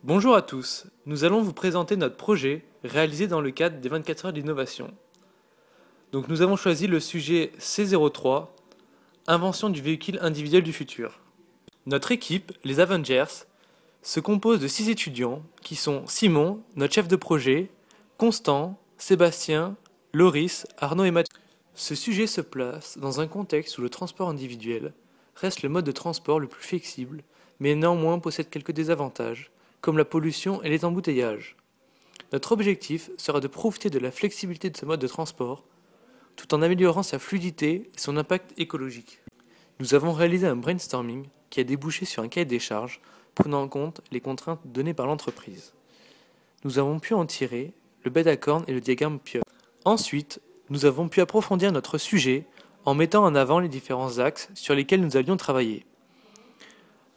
Bonjour à tous, nous allons vous présenter notre projet réalisé dans le cadre des 24 heures d'innovation. Donc nous avons choisi le sujet C03, Invention du véhicule individuel du futur. Notre équipe, les Avengers, se compose de 6 étudiants qui sont Simon, notre chef de projet, Constant, Sébastien, Loris, Arnaud et Mathieu. Ce sujet se place dans un contexte où le transport individuel reste le mode de transport le plus flexible, mais néanmoins possède quelques désavantages, comme la pollution et les embouteillages. Notre objectif sera de profiter de la flexibilité de ce mode de transport, tout en améliorant sa fluidité et son impact écologique. Nous avons réalisé un brainstorming qui a débouché sur un cahier des charges prenant en compte les contraintes données par l'entreprise. Nous avons pu en tirer le bêta-corne et le diagramme Pio. Ensuite, nous avons pu approfondir notre sujet en mettant en avant les différents axes sur lesquels nous allions travailler.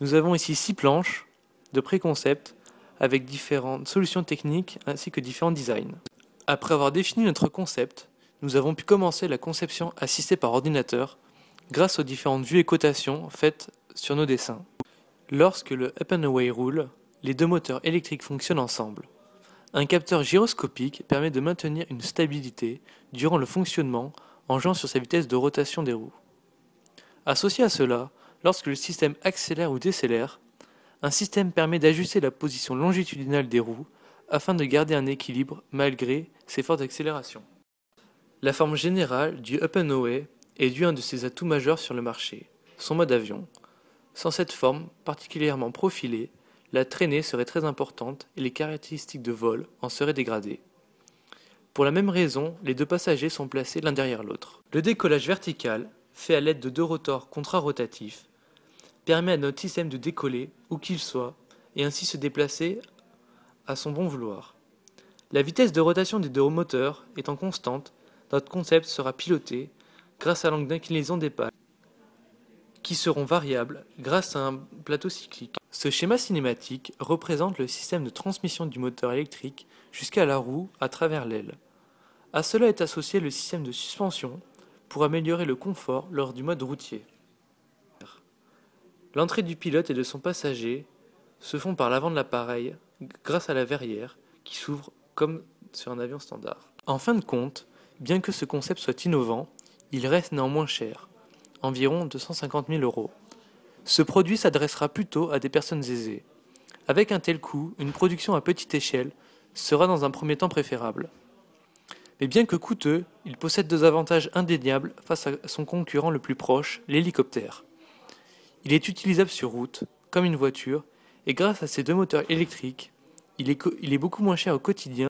Nous avons ici 6 planches de pré-concept avec différentes solutions techniques ainsi que différents designs. Après avoir défini notre concept, nous avons pu commencer la conception assistée par ordinateur grâce aux différentes vues et cotations faites sur nos dessins. Lorsque le up and away roule, les deux moteurs électriques fonctionnent ensemble. Un capteur gyroscopique permet de maintenir une stabilité durant le fonctionnement en jouant sur sa vitesse de rotation des roues. Associé à cela, lorsque le système accélère ou décélère, un système permet d'ajuster la position longitudinale des roues afin de garder un équilibre malgré ces fortes accélérations. La forme générale du up and away est due à un de ses atouts majeurs sur le marché, son mode avion. Sans cette forme particulièrement profilée, la traînée serait très importante et les caractéristiques de vol en seraient dégradées. Pour la même raison, les deux passagers sont placés l'un derrière l'autre. Le décollage vertical, fait à l'aide de deux rotors contrarotatifs, permet à notre système de décoller où qu'il soit et ainsi se déplacer à son bon vouloir. La vitesse de rotation des deux moteurs étant constante, notre concept sera piloté grâce à l'angle d'inclinaison des pales, qui seront variables grâce à un plateau cyclique. Ce schéma cinématique représente le système de transmission du moteur électrique jusqu'à la roue à travers l'aile. À cela est associé le système de suspension pour améliorer le confort lors du mode routier. L'entrée du pilote et de son passager se font par l'avant de l'appareil grâce à la verrière qui s'ouvre comme sur un avion standard. En fin de compte, bien que ce concept soit innovant, il reste néanmoins cher, environ 250 000 €. Ce produit s'adressera plutôt à des personnes aisées. Avec un tel coût, une production à petite échelle sera dans un premier temps préférable. Mais bien que coûteux, il possède deux avantages indéniables face à son concurrent le plus proche, l'hélicoptère. Il est utilisable sur route, comme une voiture, et grâce à ses deux moteurs électriques, il est beaucoup moins cher au quotidien